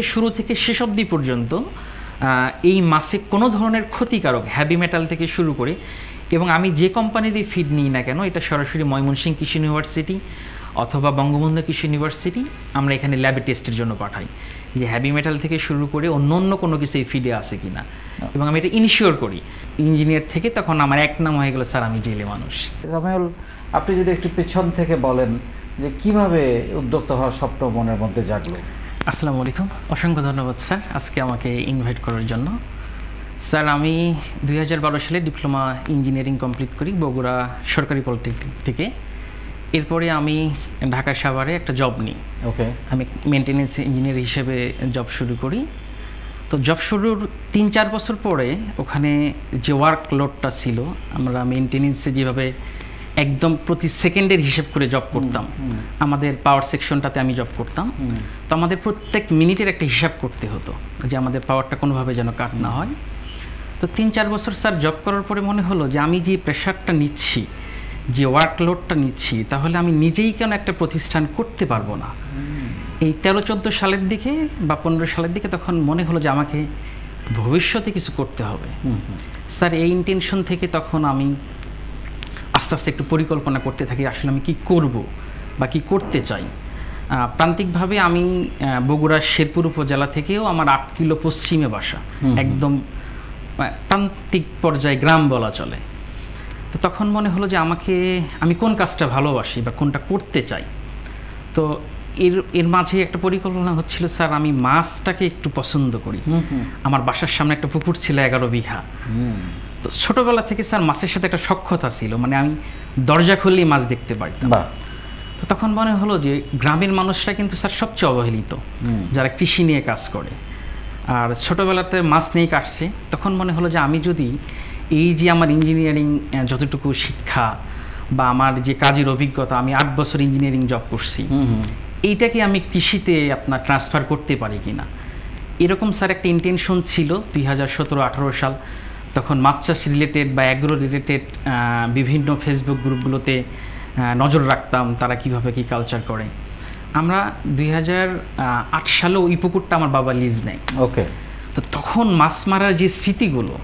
শুরু থেকে শেষ অবধি পর্যন্ত এই মাছে কোনো ধরনের ক্ষতিকারক হেভি মেটাল থেকে শুরু করে এবং আমি যে কোম্পানিরই ফিড নিই না কেন এটা সরাসরি ময়মনসিংহ কৃষি ইউনিভার্সিটি অথবা বঙ্গবন্ধু কৃষি ইউনিভার্সিটি আমরা এখানে ল্যাবে টেস্টের জন্য পাঠাই যে হেভি মেটাল থেকে শুরু করে অন্য কোনো কিছু এই ফিডে আছে কিনা এবং আমি এটা ইনশিওর করি ইঞ্জিনিয়ার থেকে। তখন আমার এক নাম হয়ে গেল স্যার আমি জেলে মানুষ। জামাইউল, আপনি যদি একটু পেছন থেকে বলেন যে কিভাবে উদ্যোক্তা হওয়ার স্বপ্ন মনের মধ্যে জাগলো? আসসালামু আলাইকুম, অসংখ্য ধন্যবাদ স্যার আজকে আমাকে ইনভাইট করার জন্য। স্যার আমি 2012 সালে ডিপ্লোমা ইঞ্জিনিয়ারিং কমপ্লিট করি বগুড়া সরকারি পলিটেকনিক থেকে। এরপরে আমি ঢাকা সাভারে একটা জব নিই। ওকে, আমি মেনটেন্যান্স ইঞ্জিনিয়ার হিসেবে জব শুরু করি। তো জব শুরুর 3-4 বছর পরে ওখানে যে ওয়ার্কলোডটা ছিল, আমরা মেনটেন্যান্সে যেভাবে একদম প্রতি সেকেন্ডের হিসেব করে জব করতাম, আমাদের পাওয়ার সেকশনটাতে আমি জব করতাম, তো আমাদের প্রত্যেক মিনিটের একটা হিসাব করতে হতো যে আমাদের পাওয়ারটা কোনোভাবে যেন কাট না হয়। তো 3-4 বছর স্যার জব করার পরে মনে হলো যে আমি যে প্রেশারটা নিচ্ছি, যে ওয়ার্কলোডটা নিচ্ছি, তাহলে আমি নিজেই কেন একটা প্রতিষ্ঠান করতে পারবো না। এই 13-14 সালের দিকে বা 15 সালের দিকে তখন মনে হলো যে আমাকে ভবিষ্যতে কিছু করতে হবে। স্যার এই ইন্টেনশন থেকে তখন আমি আস্তে আস্তে একটু পরিকল্পনা করতে থাকি আসলে আমি কি করব বা কি করতে চাই। প্রান্তিকভাবে আমি বগুড়ার শেরপুর উপজেলা থেকেও আমার 8 কিলো পশ্চিমে বাসা, একদম প্রান্তিক পর্যায়ে গ্রাম বলা চলে। তো তখন মনে হলো যে আমি কোন কাজটা ভালোবাসি বা কোনটা করতে চাই। তো এর মাঝে একটা পরিকল্পনা হচ্ছিল স্যার আমি মাছটাকে একটু পছন্দ করি। আমার বাসার সামনে একটা পুকুর ছিল 11 বিঘা। তো ছোটোবেলা থেকে স্যার মাছের সাথে একটা সখ্যতা ছিল, মানে আমি দরজা খুললেই মাছ দেখতে পারতাম। তো তখন মনে হলো যে গ্রামের মানুষরা কিন্তু স্যার সবচেয়ে অবহেলিত, যারা কৃষি নিয়ে কাজ করে আর ছোটোবেলাতে মাছ নিয়ে কাটছে। তখন মনে হলো যে আমি যদি এই যে আমার ইঞ্জিনিয়ারিং যতটুকু শিক্ষা বা আমার যে কাজের অভিজ্ঞতা, আমি 8 বছর ইঞ্জিনিয়ারিং জব করছি, এইটাকে আমি কৃষিতে আপনার ট্রান্সফার করতে পারি কি না, এরকম স্যার একটা ইন্টেনশন ছিল। 2017-18 সাল তখন মাছ চাষ রিলেটেড বা অ্যাগ্রো রিলেটেড বিভিন্ন ফেসবুক গ্রুপগুলোতে নজর রাখতাম তারা কিভাবে কি কালচার করে। আমরা 2008 সালে ওই পুকুরটা আমার বাবা লিজ নেয়। ওকে, তো তখন মাছ মারার যে স্মৃতিগুলো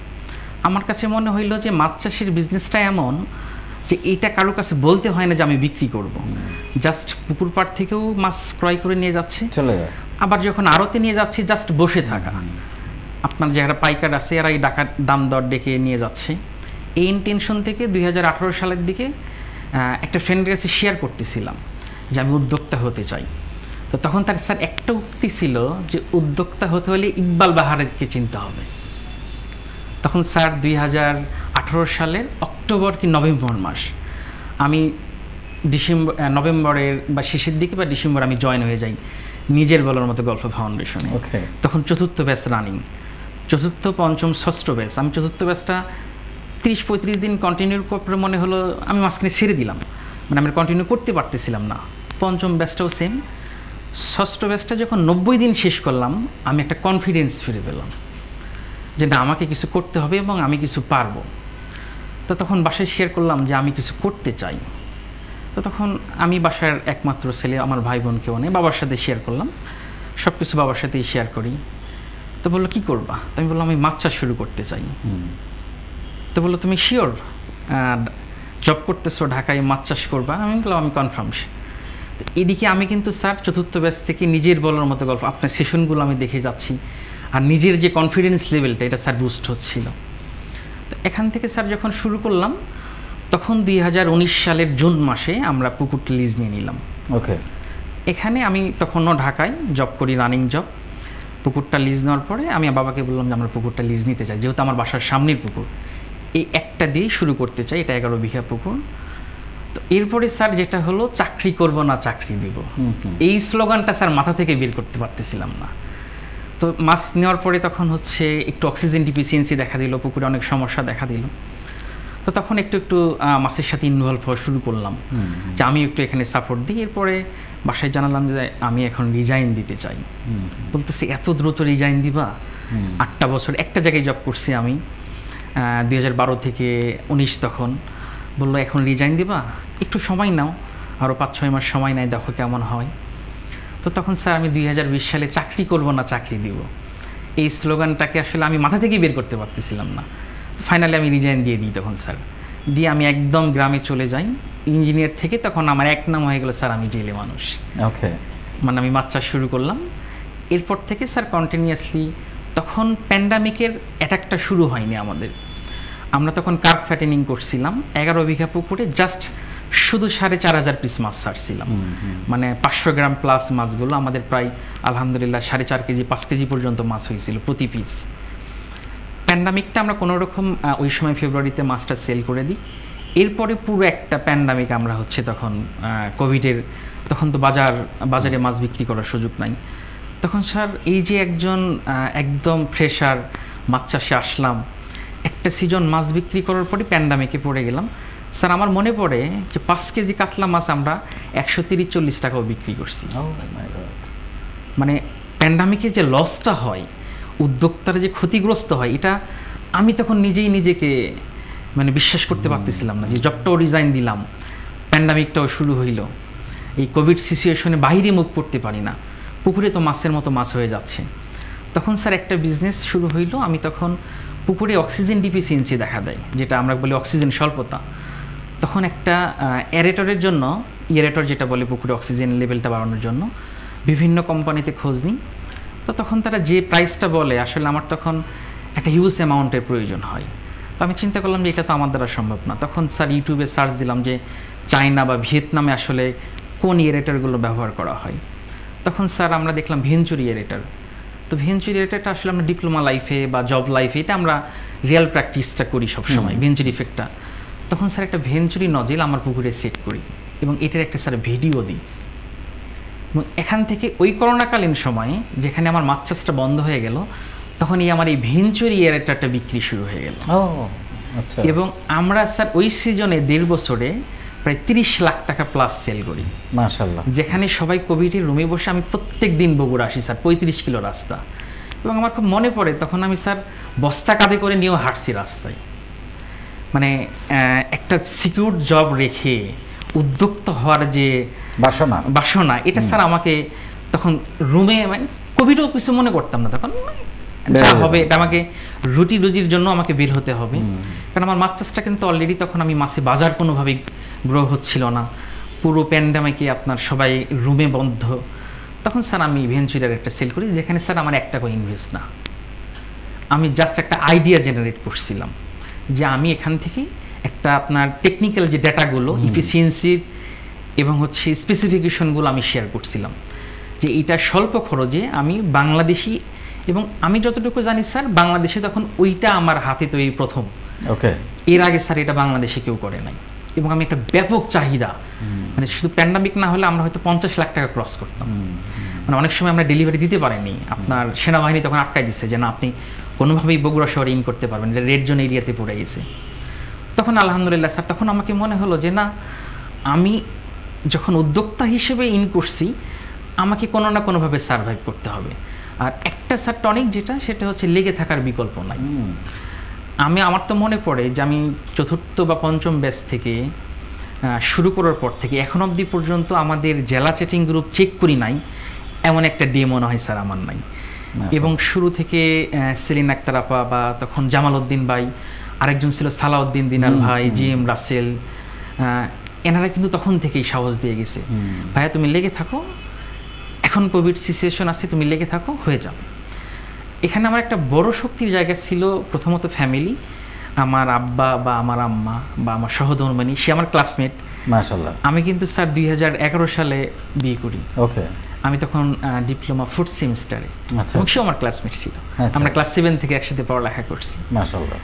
আমার কাছে মনে হইলো যে মাছ চাষের বিজনেসটা এমন যে এইটা কারোর কাছে বলতে হয় না যে আমি বিক্রি করব, জাস্ট পুকুর পাড় থেকেও মাছ ক্রয় করে নিয়ে যাচ্ছে, চলে যায়, আবার যখন আড়তে নিয়ে যাচ্ছে জাস্ট বসে থাকা, আপনার যারা পাইকার আছে এরাই দাম দর ডেকে নিয়ে যাচ্ছে। এই ইন্টেনশন থেকে 2018 সালের দিকে একটা ফ্রেন্ডের কাছে শেয়ার করতেছিলাম যে আমি উদ্যোক্তা হতে চাই। তো তখন তার স্যার একটা উক্তি ছিল যে উদ্যোক্তা হতে হলে ইকবাল বাহারকে চিনতে হবে। তখন স্যার 2018 সালের অক্টোবর কি নভেম্বর মাস, আমি নভেম্বরের বা শেষের দিকে বা ডিসেম্বর আমি জয়েন হয়ে যাই নিজের বলার মতো গল্প ফাউন্ডেশনে। তখন 4র্থ ব্যাচ রানিং, 4র্থ, 5ম, 6ষ্ঠ ব্যাচ। আমি 4র্থ ব্যাচটা 30-35 দিন কন্টিনিউ করে মনে হলো আমি মাঝখানে ছেড়ে দিলাম, মানে আমি কন্টিনিউ করতে পারতেছিলাম না। 5ম ব্যাচটাও সেম। 6ষ্ঠ ব্যাচটা যখন 90 দিন শেষ করলাম আমি একটা কনফিডেন্স ফিরে পেলাম যে না আমাকে কিছু করতে হবে এবং আমি কিছু পারবো। তো তখন বাসায় শেয়ার করলাম যে আমি কিছু করতে চাই। তো তখন আমি বাসার একমাত্র ছেলে, আমার ভাই বোন কেউ নেই, বাবার সাথে শেয়ার করলাম, সব কিছু বাবার সাথেই শেয়ার করি। তো বললো কী করবা? তো আমি বললাম আমি মাছ চাষ শুরু করতে চাই। তো বললো তুমি শিওর জব করতেছো ঢাকায় মাছ চাষ করবা? আমি বললাম আমি কনফার্ম। তো এদিকে আমি কিন্তু স্যার 4র্থ ব্যাচ থেকে নিজের বলার মতো গল্প আপনার সেশনগুলো আমি দেখে যাচ্ছি আর নিজের যে কনফিডেন্স লেভেলটা এটা স্যার বুস্ট হচ্ছিল। তো এখান থেকে স্যার যখন শুরু করলাম তখন 2019 সালের জুন মাসে আমরা পুকুরটা লিজ নিয়ে নিলাম। ওকে, এখানে আমি তখনও ঢাকায় জব করি, রানিং জব। পুকুরটা লিজ নেওয়ার পরে আমি বাবাকে বললাম যে আমরা পুকুরটা লিজ নিতে চাই, যেহেতু আমার বাসার সামনের পুকুর, এই একটা দিয়েই শুরু করতে চাই, এটা 11 বিঘা পুকুর। তো এরপরে স্যার যেটা হলো চাকরি করব না চাকরি দিব, এই স্লোগানটা স্যার মাথা থেকে বের করতে পারতেছিলাম না। তো মাছ নেওয়ার পরে তখন হচ্ছে একটু অক্সিজেন ডিফিসিয়েন্সি দেখা দিল, পুকুরে অনেক সমস্যা দেখা দিল। তো তখন একটু মাছের সাথে ইনভলভ হওয়া শুরু করলাম যে আমি একটু এখানে সাপোর্ট দিই। এরপরে বাসায় জানালাম যে আমি এখন রিজাইন দিতে চাই। বলতেছে এত দ্রুত রিজাইন দিবা? 8টা বছর একটা জায়গায় জব করছি আমি, 2012 থেকে 19 তখন। বললো এখন রিজাইন দিবা? একটু সময় নাও, আরও 5-6 মাস সময় নেয়, দেখো কেমন হয়। তো তখন স্যার আমি 2020 সালে চাকরি করব না চাকরি দিব, এই স্লোগানটাকে আসলে আমি মাথা থেকেই বের করতে পারতেছিলাম না। ফাইনালি আমি রিজাইন দিয়ে দিই তখন স্যার, দিয়ে আমি একদম গ্রামে চলে যাই ইঞ্জিনিয়ার থেকে। তখন আমার এক নাম হয়ে গেল স্যার আমি জেলে মানুষ। ওকে, মানে আমি মাছ চাষ শুরু করলাম। এরপর থেকে স্যার কন্টিনিউয়াসলি, তখন প্যান্ডামিকের অ্যাটাকটা শুরু হয়নি আমাদের। আমরা তখন কার্প ফ্যাটেনিং করছিলাম 11 বিঘা পুকুরে, জাস্ট শুধু 4,500 পিস মাছ ছাড়ছিলাম। মানে 500 গ্রাম প্লাস মাছগুলো আমাদের প্রায় আলহামদুলিল্লাহ 4.5 কেজি 5 কেজি পর্যন্ত মাছ হয়েছিল প্রতি পিস। প্যান্ডামিকটা আমরা কোনো রকম ওই সময় ফেব্রুয়ারিতে মাছটা সেল করে দিই। এরপরে পুরো একটা প্যান্ডামিক আমরা হচ্ছে তখন কোভিডের, তখন তো বাজারে মাছ বিক্রি করার সুযোগ নাই। তখন স্যার এই যে একদম ফ্রেশার মাছ চাষে আসলাম, একটা সিজন মাছ বিক্রি করার পরই প্যান্ডামিকে পড়ে গেলাম। স্যার আমার মনে পড়ে যে 5 কেজি কাতলা মাছ আমরা 130-140 টাকাও বিক্রি করছি। মানে প্যান্ডামিকে যে লসটা হয়, উদ্যোক্তারা যে ক্ষতিগ্রস্ত হয়, এটা আমি তখন নিজেকে মানে বিশ্বাস করতে পারতেছিলাম না যে জবটাও রিজাইন দিলাম, প্যান্ডামিকটাও শুরু হইল, এই কোভিড সিচুয়েশনে বাইরে মুভ করতে পারি না, পুকুরে তো মাছের মতো মাছ হয়ে যাচ্ছে। তখন স্যার একটা বিজনেস শুরু হইল। আমি তখন পুকুরে অক্সিজেন ডিফিসিয়েন্সি দেখা দেয়, যেটা আমরা বলি অক্সিজেন স্বল্পতা। তখন একটা অ্যারেটরের জন্য, এরেটর যেটা বলে পুকুরে অক্সিজেন লেভেলটা বাড়ানোর জন্য, বিভিন্ন কোম্পানিতে খোঁজ নিই। তো তখন তারা যে প্রাইসটা বলে, আসলে আমার তখন একটা হিউজ অ্যামাউন্টের প্রয়োজন হয়। তো আমি চিন্তা করলাম যে এটা তো আমার দ্বারা সম্ভব না। তখন স্যার ইউটিউবে সার্চ দিলাম যে চায়না বা ভিয়েতনামে আসলে কোন এরেটরগুলো ব্যবহার করা হয়। তখন স্যার আমরা দেখলাম ভেঞ্চুরি এরেটর। তো ভেঞ্চুরি এরেটরটা আসলে আমরা ডিপ্লোমা লাইফে বা জব লাইফে এটা আমরা রিয়েল প্র্যাকটিসটা করি সবসময়, ভেঞ্চুরি ইফেক্টটা। তখন স্যার একটা ভেঞ্চুরি নজেল আমার পুকুরে সেট করি এবং এটার একটা স্যার ভিডিও দিই। এবং এখান থেকে ওই করোনাকালীন সময়ে যেখানে আমার মাছ চাষটা বন্ধ হয়ে গেল, তখনই আমার এই ভেঞ্চুরি এরেটরটা বিক্রি শুরু হয়ে গেল। এবং আমরা স্যার ওই সিজনে 1.5 বছরে প্রায় 30 লাখ টাকা প্লাস সেল করি মাশাআল্লাহ। যেখানে সবাই কোভিডের রুমে বসে, আমি প্রত্যেক দিন বগুড়া আসি স্যার, 35 কিলো রাস্তা। এবং আমার খুব মনে পড়ে তখন আমি স্যার বস্তা কাঁধে করে নিয়েও হাঁটছি রাস্তায়। মানে একটা সিকিউর জব রেখে উদ্যোক্তা হওয়ার যে বাসনা এটা স্যার আমাকে তখন রুমে, মানে কোভিডও কিছু মনে করতাম না তখন, যা হবে এটা আমাকে রুজির জন্য আমাকে বের হতে হবে। কারণ আমার মাছ চাষটা কিন্তু অলরেডি তখন আমি মাছে বাজার কোনোভাবেই গ্রো হচ্ছিল না, পুরো প্যান্ডামিকে আপনার সবাই রুমে বন্ধ। তখন স্যার আমি ভেঞ্চুরির একটা সেল করি, যেখানে স্যার আমার 1 টাকা ইনভেস্ট না, আমি জাস্ট একটা আইডিয়া জেনারেট করছিলাম যে আমি এখান থেকে একটা আপনার টেকনিক্যাল যে ডাটাগুলো, ইফিসিয়েন্সির এবং হচ্ছে স্পেসিফিকেশনগুলো আমি শেয়ার করছিলাম যে এটা স্বল্প খরচে আমি বাংলাদেশি, এবং আমি যতটুকু জানি স্যার বাংলাদেশে তখন ওইটা আমার হাতে তৈরি প্রথম। ওকে, এর আগে স্যার এটা বাংলাদেশে কেউ করে নাই। এবং আমি একটা ব্যাপক চাহিদা, মানে শুধু প্যান্ডামিক না হলে আমরা হয়তো 50 লাখ টাকা ক্রস করতাম। মানে অনেক সময় আমরা ডেলিভারি দিতে পারিনি, আপনার সেনাবাহিনী তখন আটকাই দিচ্ছে যে না আপনি কোনোভাবেই বগুড়া শহরে ইন করতে পারবেন, এটা রেড জোন এরিয়াতে পড়ে গেছে। তখন আলহামদুলিল্লাহ স্যার, তখন আমাকে মনে হলো যে না, আমি যখন উদ্যোক্তা হিসেবে ইন করছি, আমাকে কোনো না কোনোভাবে সার্ভাইভ করতে হবে। আর একটা স্যার টনিক যেটা, সেটা হচ্ছে লেগে থাকার বিকল্প নাই। আমার তো মনে পড়ে যে আমি 4th বা 5ম ব্যাচ থেকে শুরু করার পর থেকে এখন অবধি পর্যন্ত আমাদের জেলা চ্যাটিং গ্রুপ চেক করি নাই এমন একটা ডে মনে হয় স্যার আমার নাই। এবং শুরু থেকে সেলিন আক্তার আপা বা তখন জামাল উদ্দিন ভাই, আরেকজন ছিল সালাউদ্দিন দিনার ভাই, GM রাসেল, এনারা কিন্তু তখন থেকেই সাহস দিয়ে গেছে, ভাইয়া তুমি লেগে থাকো, এখন কোভিড সিচুয়েশন আছে, তুমি লেগে থাকো, হয়ে যাবে। এখানে আমার একটা বড় শক্তির জায়গা ছিল প্রথমত ফ্যামিলি, আমার আব্বা বা আমার আম্মা বা আমার সহধর্মিণী, সে আমার ক্লাসমেট মাশাআল্লাহ। আমি কিন্তু স্যার 2011 সালে বিয়ে করি। ওকে, আমি তখন ডিপ্লোমা 4th সেমিস্টারে, এবং সেও আমার ক্লাসমেট ছিল। আমরা ক্লাস 7 থেকে একসাথে পড়ালেখা করছি মাশাআল্লাহ।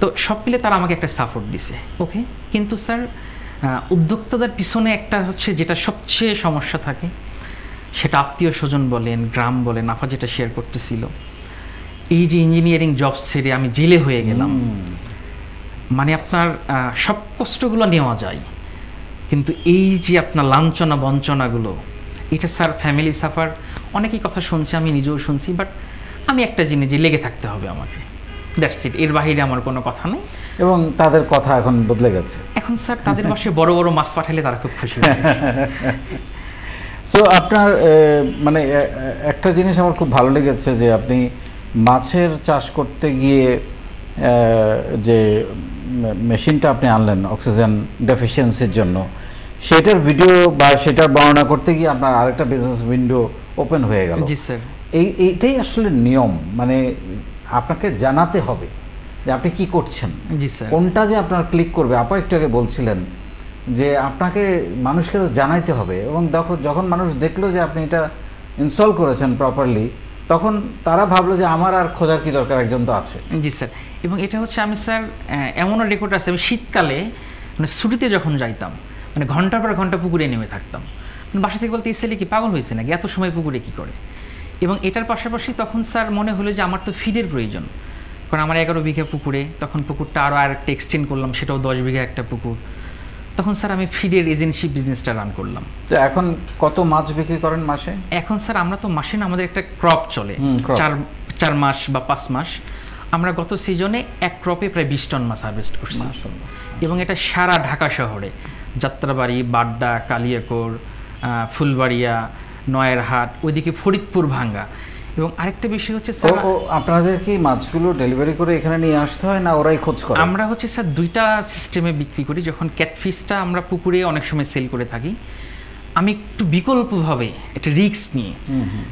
তো সব মিলে তারা আমাকে একটা সাপোর্ট দিছে। ওকে, কিন্তু স্যার উদ্যোক্তাদের পিছনে একটা হচ্ছে যেটা সবচেয়ে সমস্যা থাকে, সেটা আত্মীয় স্বজন বলেন, গ্রাম বলেন, আপা যেটা শেয়ার করতেছিল, এই যে ইঞ্জিনিয়ারিং জব ছেড়ে আমি জেলে হয়ে গেলাম, মানে আপনার সব কষ্টগুলো নেওয়া যায়, কিন্তু এই যে আপনার লাঞ্ছনা বঞ্চনাগুলো, এটা স্যার ফ্যামিলি সাফার, অনেকেই কথা শুনছে, আমি নিজেও শুনছি, বাট আমি একটা জিনিস যে লেগে থাকতে হবে আমাকে, দ্যাটস ইট, এর বাইরে আমার কোনো কথা নেই। এবং তাদের কথা এখন বদলে গেছে। এখন স্যার তাদের বাসায় বড় বড় মাছ পাঠালে তারা খুব খুশি হয়। সো আপনার মানে একটা জিনিস আমার খুব ভালো লেগেছে যে আপনি মাছের চাষ করতে গিয়ে যে মেশিনটা আপনি আনলেন অক্সিজেন ডেফিসিয়েন্সির জন্য, সেটার ভিডিও বা সেটার বর্ণনা করতে গিয়ে আপনার আরেকটা বিজনেস উইন্ডো ওপেন হয়ে গেল। জি স্যার। এইটাই আসলে নিয়ম, মানে আপনাকে জানাতে হবে যে আপনি কি করছেন। জি স্যার। কোনটা যে আপনার ক্লিক করবে, আপা একটু আগে বলছিলেন যে আপনাকে মানুষকে তো জানাইতে হবে, এবং যখন মানুষ দেখলো যে আপনি এটা ইনস্টল করেছেন প্রপারলি, তখন তারা ভাবলো যে আমার আর খোঁজার কি দরকার, একজন তো আছে। জি স্যার। এবং এটা হচ্ছে আমি স্যার এমনও রেকর্ড আছে, আমি শীতকালে মানে ছুটিতে যখন যাইতাম মানে ঘন্টার পর ঘন্টা পুকুরে নেমে থাকতাম। মানে বাসা থেকে বলতে এই ছেলে কি পাগল হয়েছে নাকি, এত সময় পুকুরে কী করে। এবং এটার পাশাপাশি তখন স্যার মনে হলো যে আমার তো ফিডের প্রয়োজন, কারণ আমার 11 বিঘা পুকুরে, তখন পুকুরটা আরও আরেকটা এক্সটেন্ড করলাম, সেটাও 10 বিঘা একটা পুকুর। তখন স্যার আমি ফিডের এজেন্সি বিজনেসটা রান করলাম। তো এখন কত মাছ বিক্রি করেন মাসে? এখন স্যার আমরা তো মাসে না, আমাদের একটা ক্রপ চলে 4 মাস বা 5 মাস। আমরা গত সিজনে এক ক্রপে প্রায় 20 টন মাছ হারভেস্ট করছি, এবং এটা সারা ঢাকা শহরে যাত্রাবাড়ি, বাড্ডা, কালিয়াকৈর, ফুলবাড়িয়া, নয়ারহাট, ওইদিকে ফরিদপুর, ভাঙ্গা। এবং আরেকটা বিষয় হচ্ছে স্যার, আপনাদের কি মাছগুলো ডেলিভারি করে এখানে নিয়ে আসতে হয় না ওরাই খোঁজ করে? আমরা হচ্ছে স্যার 2টা সিস্টেমে বিক্রি করি। যখন ক্যাটফিশটা আমরা পুকুরে অনেক সময় সেল করে থাকি, আমি একটু বিকল্পভাবে একটা রিস্ক নিয়ে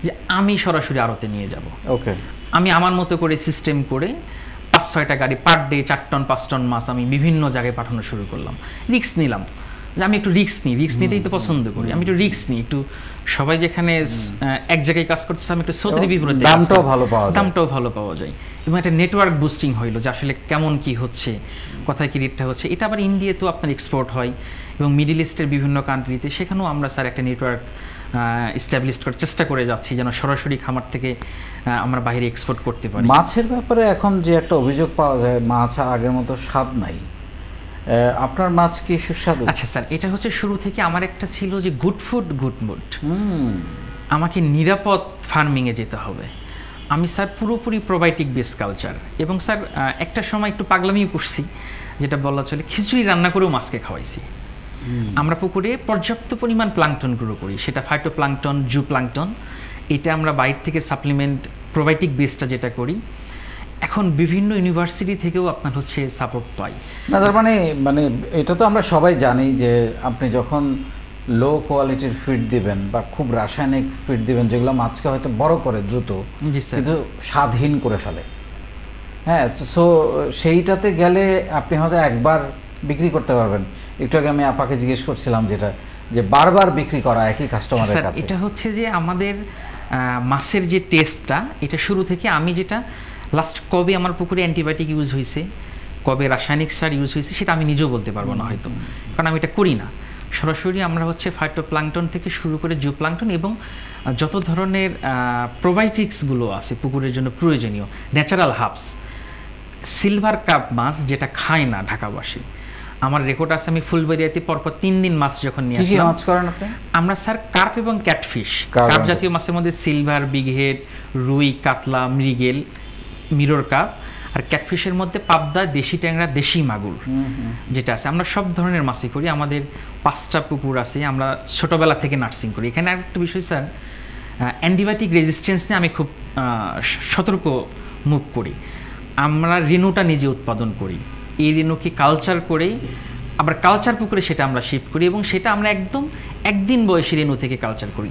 যে আমি সরাসরি আড়তে নিয়ে যাব। ওকে, আমি আমার মতো করে সিস্টেম করে 5-6টা গাড়ি পার ডে 4 টন 5 টন মাছ আমি বিভিন্ন জায়গায় পাঠানো শুরু করলাম। রিস্ক নিলাম, যে আমি একটু রিস্ক নিই, রিস্ক নিতেই তো পছন্দ করি। আমি একটু রিস্ক নিই, একটু সবাই যেখানে এক জায়গায় কাজ করতেছে আমি একটু স্রোতের বিপরীতে, দামটাও ভালো পাওয়া যায়, এবং একটা নেটওয়ার্ক বুস্টিং হইলো যে আসলে কেমন কি হচ্ছে, কোথায় কি রেটটা হচ্ছে। এটা আবার ইন্ডিয়াতেও আপনার এক্সপোর্ট হয়, এবং মিডল ইস্টের বিভিন্ন কান্ট্রিতে, সেখানেও আমরা স্যার একটা নেটওয়ার্ক এস্টাবলিশ করার চেষ্টা করে যাচ্ছি, যেন সরাসরি খামার থেকে আমরা বাইরে এক্সপোর্ট করতে পারি। মাছের ব্যাপারে এখন যে একটা অভিযোগ পাওয়া যায়, মাছ আর আগের মতো স্বাদ নাই, আপনার মাছ কি সুস্বাদু? আচ্ছা স্যার, এটা হচ্ছে শুরু থেকে আমার একটা ছিল যে গুড ফুড গুড মুড, আমাকে নিরাপদ ফার্মিংয়ে যেতে হবে। আমি স্যার পুরোপুরি প্রোবায়োটিক বেস কালচার, এবং স্যার একটা সময় একটু পাগলামিও করছি, যেটা বলা চলে, খিচুড়ি রান্না করেও মাছকে খাওয়াইছি। আমরা পুকুরে পর্যাপ্ত পরিমাণ প্লাঙ্কটন গ্রো করি, সেটা ফাইটো প্লাঙ্কটন, জু প্লাঙ্কটন, এটা আমরা বাইরে থেকে সাপ্লিমেন্ট প্রোবায়োটিক বেসটা যেটা করি। এখন বিভিন্ন ইউনিভার্সিটি থেকেও আপনার হচ্ছে সাপোর্ট পাই না, তার মানে এটা তো আমরা সবাই জানি যে আপনি যখন লো কোয়ালিটির ফিড দিবেন বা খুব রাসায়নিক ফিড দিবেন, যেগুলো মাছকে হয়তো বড় করে দ্রুত, কিন্তু স্বাদহীন করে ফেলে। হ্যাঁ, সো সেইটাতে গেলে আপনি হয়তো একবার বিক্রি করতে পারবেন। একটু আগে আমি আপাকে জিজ্ঞেস করছিলাম যেটা, যে বারবার বিক্রি করা একই কাস্টমারের কাছে। এটা হচ্ছে যে আমাদের মাছের যে টেস্টটা, এটা শুরু থেকে আমি যেটা লাস্ট কবে আমার পুকুরে অ্যান্টিবায়োটিক ইউজ হয়েছে, কবে রাসায়নিক সার ইউজ হয়েছে, সেটা আমি নিজেও বলতে পারবো না হয়তো, কারণ আমি এটা করি না। সরাসরি আমরা হচ্ছে ফাইটোপ্লাঙ্কটন থেকে শুরু করে জু প্লাঙ্কটন এবং যত ধরনের প্রোবায়োটিক্সগুলো আছে পুকুরের জন্য প্রয়োজনীয় ন্যাচারাল হার্বস। সিলভার কাপ মাছ যেটা খায় না ঢাকাবাসী, আমার রেকর্ড আছে, আমি ফুলবাড়িয়াতে পরপর 3 দিন মাছ যখন নিয়ে আসলাম। মাছ করেন আপনি? আমরা স্যার কার্প এবং ক্যাটফিশ, কার্প জাতীয় মাছের মধ্যে সিলভার, বিগহেড, রুই, কাতলা, মৃগেল, মিরর কাপ, আর ক্যাটফিশের মধ্যে পাবদা, দেশি ট্যাংরা, দেশি মাগুর যেটা আছে। আমরা সব ধরনের মাছই করি, আমাদের 5টা পুকুর আছে, আমরা ছোটোবেলা থেকে নার্সিং করি। এখানে আরেকটা বিষয় স্যার, অ্যান্টিবায়োটিক রেজিস্ট্যান্স নিয়ে আমি খুব সতর্ক মুভ করি। আমরা রেণুটা নিজে উৎপাদন করি, এই রেণুকে কালচার করে আবার কালচার পুকুরে সেটা আমরা শিফট করি, এবং সেটা আমরা একদম 1 দিন বয়সী রেণু থেকে কালচার করি,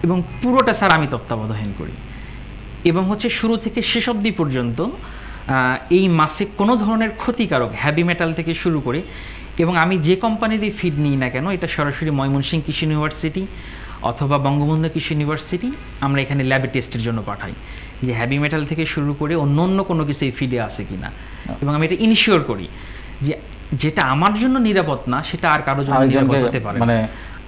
এবং পুরোটা স্যার আমি তত্ত্বাবধান করি। এবং হচ্ছে শুরু থেকে শেষ অবধি পর্যন্ত এই মাছে কোনো ধরনের ক্ষতিকারক হ্যাভি মেটাল থেকে শুরু করে, এবং আমি যে কোম্পানিরই ফিড নিই না কেন, এটা সরাসরি ময়মনসিংহ কৃষি ইউনিভার্সিটি অথবা বঙ্গবন্ধু কৃষি ইউনিভার্সিটি, আমরা এখানে ল্যাবে টেস্টের জন্য পাঠাই যে হ্যাভি মেটাল থেকে শুরু করে অন্য কোনো কিছু এই ফিডে আছে কিনা, এবং আমি এটা ইনশিওর করি যে যেটা আমার জন্য নিরাপদ না সেটা আর কারোর জন্য নিরাপদ হতে পারে। মানে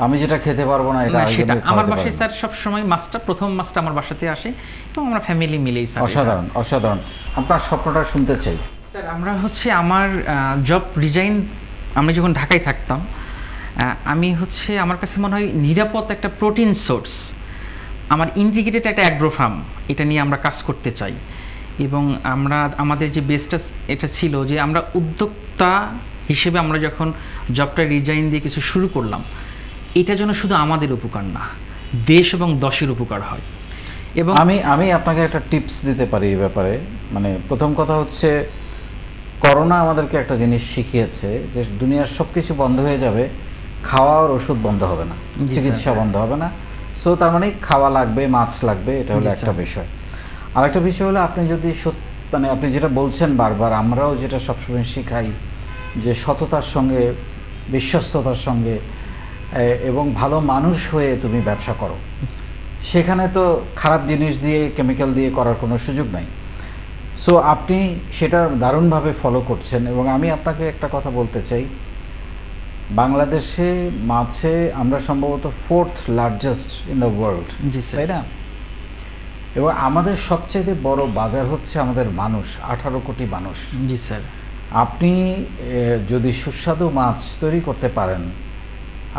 আমি যেটা খেতে পারবো না এটা সেটা আমার বাসায় স্যার সবসময় প্রথম মাছটা আমার বাসাতে আসে, এবং আমরা ফ্যামিলি মিলেই স্যার। অসাধারণ, অসাধারণ। আপনার স্বপ্নটা শুনতে চাই স্যার। আমরা হচ্ছে আমার জব রিজাইন, আমি যখন ঢাকায় থাকতাম, আমি হচ্ছে আমার কাছে মনে হয় নিরাপদ একটা প্রোটিন সোর্স, আমার ইন্টিগ্রেটেড একটা অ্যাগ্রো ফার্ম, এটা নিয়ে আমরা কাজ করতে চাই। এবং আমাদের যে বেসটা এটা ছিল যে আমরা উদ্যোক্তা হিসেবে আমরা যখন জবটা রিজাইন দিয়ে কিছু শুরু করলাম, এটা যেন শুধু আমাদের উপকার না, দেশ এবং দশের উপকার হয়। এবং আমি আপনাকে একটা টিপস দিতে পারি এই ব্যাপারে। মানে প্রথম কথা হচ্ছে, করোনা আমাদেরকে একটা জিনিস শিখিয়েছে যে দুনিয়ার সব কিছু বন্ধ হয়ে যাবে, খাওয়া আর ওষুধ বন্ধ হবে না, চিকিৎসা বন্ধ হবে না। সো তার মানে খাওয়া লাগবে, মাছ লাগবে, এটা হলো একটা বিষয়। আর একটা বিষয় হলো, আপনি যদি মানে আপনি যেটা বলছেন বারবার, আমরাও যেটা সবসময় শিখাই যে সততার সঙ্গে, বিশ্বস্ততার সঙ্গে এবং ভালো মানুষ হয়ে তুমি ব্যবসা করো। সেখানে তো খারাপ জিনিস দিয়ে, কেমিক্যাল দিয়ে করার কোনো সুযোগ নাই। সো আপনি সেটা দারুণভাবে ফলো করছেন। এবং আমি আপনাকে একটা কথা বলতে চাই, বাংলাদেশে মাছে আমরা সম্ভবত 4th largest in the world, তাই না? এবং আমাদের সবচেয়ে বড় বাজার হচ্ছে আমাদের মানুষ, 18 কোটি মানুষ। জি স্যার। আপনি যদি সুস্বাদু মাছ তৈরি করতে পারেন,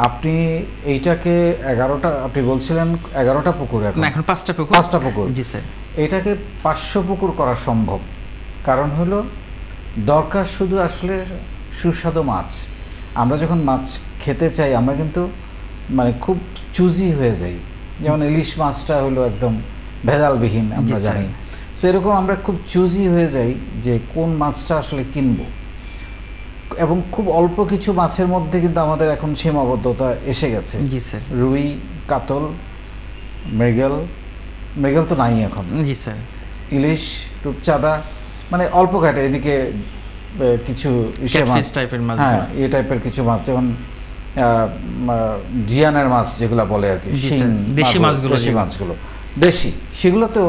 আপনি এইটাকে 11টা, আপনি বলছিলেন 11টা পুকুর, এখন 5টা পুকুর। 5টা পুকুর, জি স্যার। এটাকে 500 পুকুর করা সম্ভব। কারণ হলো দরকার শুধু আসলে সুস্বাদু মাছ। আমরা যখন মাছ খেতে চাই, আমরা কিন্তু মানে খুব চুজি হয়ে যাই। যেমন ইলিশ মাছটা হলো একদম ভেজালবিহীন, আমরা জানি। সো এরকম আমরা খুব চুজি হয়ে যাই যে কোন মাছটা আসলে কিনবো। এবং খুব অল্প কিছু মাছের মধ্যে কিন্তু আমাদের এখন সীমাবদ্ধতা এসে গেছে। জি স্যার। রুই, কাতল, মৃগেল তো নাই এখন। জি স্যার। ইলিশ, রূপচাঁদা, মানে অল্প কাটে। এদিকে কিছু টাইপের মাছ, হ্যাঁ, এই টাইপের কিছু মাছ, যেমন জিয়ানের মাছ যেগুলো বলে আর কি, দেশি মাছগুলো, দেশি, সেগুলো তো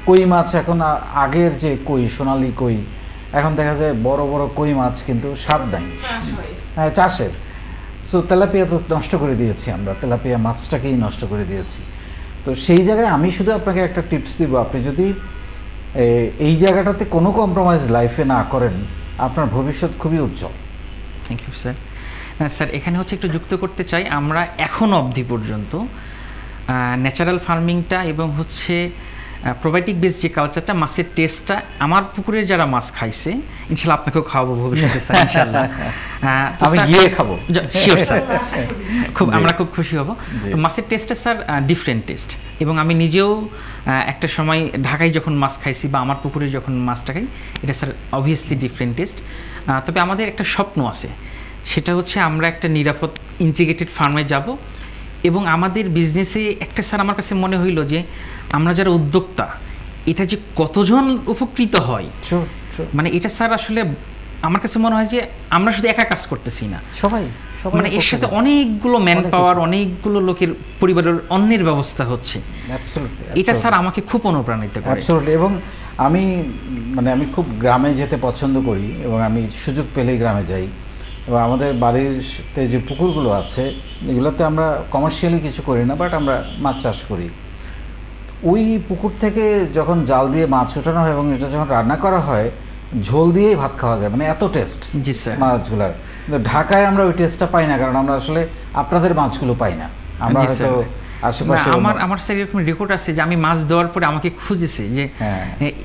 কই মাছ এখন আগের যে কই, সোনালী কই, এখন দেখা যায় বড় বড় কই মাছ কিন্তু স্বাদ নাই, হ্যাঁ, চাষের। সো তেলাপিয়া তো নষ্ট করে দিয়েছি আমরা, তেলাপিয়া মাছটাকেই নষ্ট করে দিয়েছি। তো সেই জায়গায় আমি শুধু আপনাকে একটা টিপস দিব, আপনি যদি এই জায়গাটাতে কোনো কম্প্রোমাইজ লাইফে না করেন, আপনার ভবিষ্যৎ খুবই উজ্জ্বল। Thank you sir. স্যার, এখানে হচ্ছে একটু যুক্ত করতে চাই, আমরা এখনও অবধি পর্যন্ত ন্যাচারাল ফার্মিংটা এবং হচ্ছে প্রোবায়োটিক বেস যে কালচারটা, মাছের টেস্টটা, আমার পুকুরের যারা মাছ খাইছে, ইনশাল্লাহ আপনাকেও খাওয়াবো ভবিষ্যতে স্যার, ইনশাল্লাহ। আমি গিয়ে খাবো, শিওর স্যার, আমরা খুব খুশি হব। তো মাছের টেস্টটা স্যার ডিফারেন্ট টেস্ট। এবং আমি নিজেও একটা সময় ঢাকায় যখন মাছ খাইছি বা আমার পুকুরে যখন মাছটা খাই, এটা স্যার অবভিয়াসলি ডিফারেন্ট টেস্ট। তবে আমাদের একটা স্বপ্ন আছে, সেটা হচ্ছে আমরা একটা নিরাপদ ইন্টিগ্রেটেড ফার্মে যাব। এবং আমাদের বিজনেসে একটা স্যার আমার কাছে মনে হইল যে আমরা যারা উদ্যোক্তা, এটা যে কতজন উপকৃত হয়, মানে এটা স্যার আসলে আমার কাছে মনে হয় যে আমরা শুধু একা কাজ করতেছি না, সবাই মানে এর সাথে অনেকগুলো ম্যান পাওয়ার, অনেকগুলো লোকের পরিবারের অন্যের ব্যবস্থা হচ্ছে। এটা স্যার আমাকে খুব অনুপ্রাণিত করে। এবং আমি খুব গ্রামে যেতে পছন্দ করি, এবং আমি সুযোগ পেলেই গ্রামে যাই। এবং আমাদের বাড়িতে যে পুকুরগুলো আছে, এগুলোতে আমরা কমার্শিয়ালি কিছু করি না, বাট আমরা মাছ চাষ করি। ওই পুকুর থেকে যখন জাল দিয়ে মাছ ওঠানো হয় এবং এটা যখন রান্না করা হয়, ঝোল দিয়েই ভাত খাওয়া যায়, মানে এত টেস্ট মাছগুলার। কিন্তু ঢাকায় আমরা ওই টেস্টটা পাই না, কারণ আমরা আসলে আপনাদের মাছগুলো পাই না। আমরা হয়তো আশেপাশে, আমার স্যার এরকম রেকর্ড আছে যে আমি মাছ দেওয়ার পরে আমাকে খুঁজেছে যে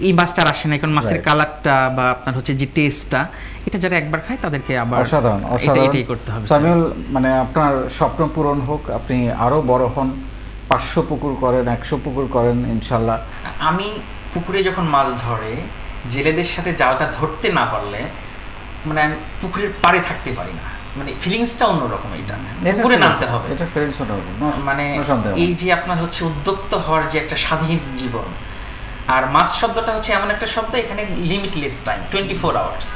এই মাছটা আর আসে না, কারণ মাছের কালারটা বা আপনার হচ্ছে যে টেস্টটা, এটা যারা একবার খায় তাদেরকে আবার অসাধারণ এটাই করতে হবে। সামিউল, মানে আপনার স্বপ্ন পূরণ হোক, আপনি আরও বড় হন, 500 পুকুর করেন, 100 পুকুর করেন ইনশাল্লাহ। আমি পুকুরে যখন মাছ ধরে জেলেদের সাথে জালটা ধরতে না পারলে, মানে আমি পুকুরের পাড়ে থাকতে পারি না, মানে ফিলিংসটা অন্যরকম। এটা পুকুরে নামতে হবে, এটা ফিলিংস অন্যরকম। মানে এই যে আপনার হচ্ছে উদ্যোক্তা হওয়ার যে একটা স্বাধীন জীবন, আর মাছ শব্দটা হচ্ছে এমন একটা শব্দ, এখানে লিমিটলেস টাইম, 24 আওয়ার্স।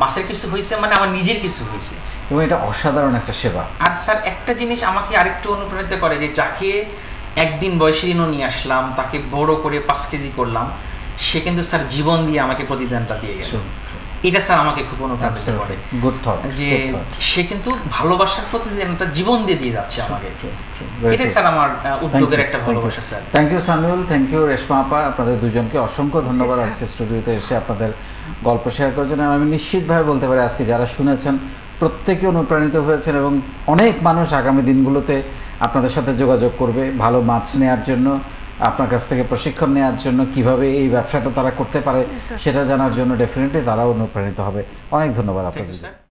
মাছের কিছু হয়েছে মানে আমার নিজের কিছু হয়েছে, এবং এটা অসাধারণ একটা সেবা। আর স্যার একটা জিনিস আমাকে আরেকটু অনুপ্রাণিত করে, যে যাকে একদিন বয়সীনও নিয়ে আসলাম, তাকে বড় করে 5 কেজি করলাম, সে কিন্তু স্যার জীবন দিয়ে আমাকে প্রতিদানটা দিয়ে গেল। এটা স্যার আমাকে খুব অনুপ্রাণিত করে, যে সে কিন্তু ভালোবাসার প্রতিদানটা জীবন দিয়ে যাচ্ছে আমাকে। এটা স্যার আমার উদ্যোগের একটা ভালোবাসা sir. Thank you Samiul, thank you Reshma আপা, আপনাদের দুজনকে অসংখ্য ধন্যবাদ আজকে স্টুডিওতে এসে আপনাদের গল্প শেয়ার করার জন্য। আমি নিশ্চিতভাবে বলতে পারি আজকে যারা শুনেছেন প্রত্যেকে অনুপ্রাণিত হয়েছেন, এবং অনেক মানুষ আগামী দিনগুলোতে আপনাদের সাথে যোগাযোগ করবে ভালো মাছ নেওয়ার জন্য, আপনার কাছ থেকে প্রশিক্ষণ নেওয়ার জন্য, কিভাবে এই ব্যবসাটা তারা করতে পারে সেটা জানার জন্য। ডেফিনেটলি তারাও অনুপ্রাণিত হবে। অনেক ধন্যবাদ আপনাদের।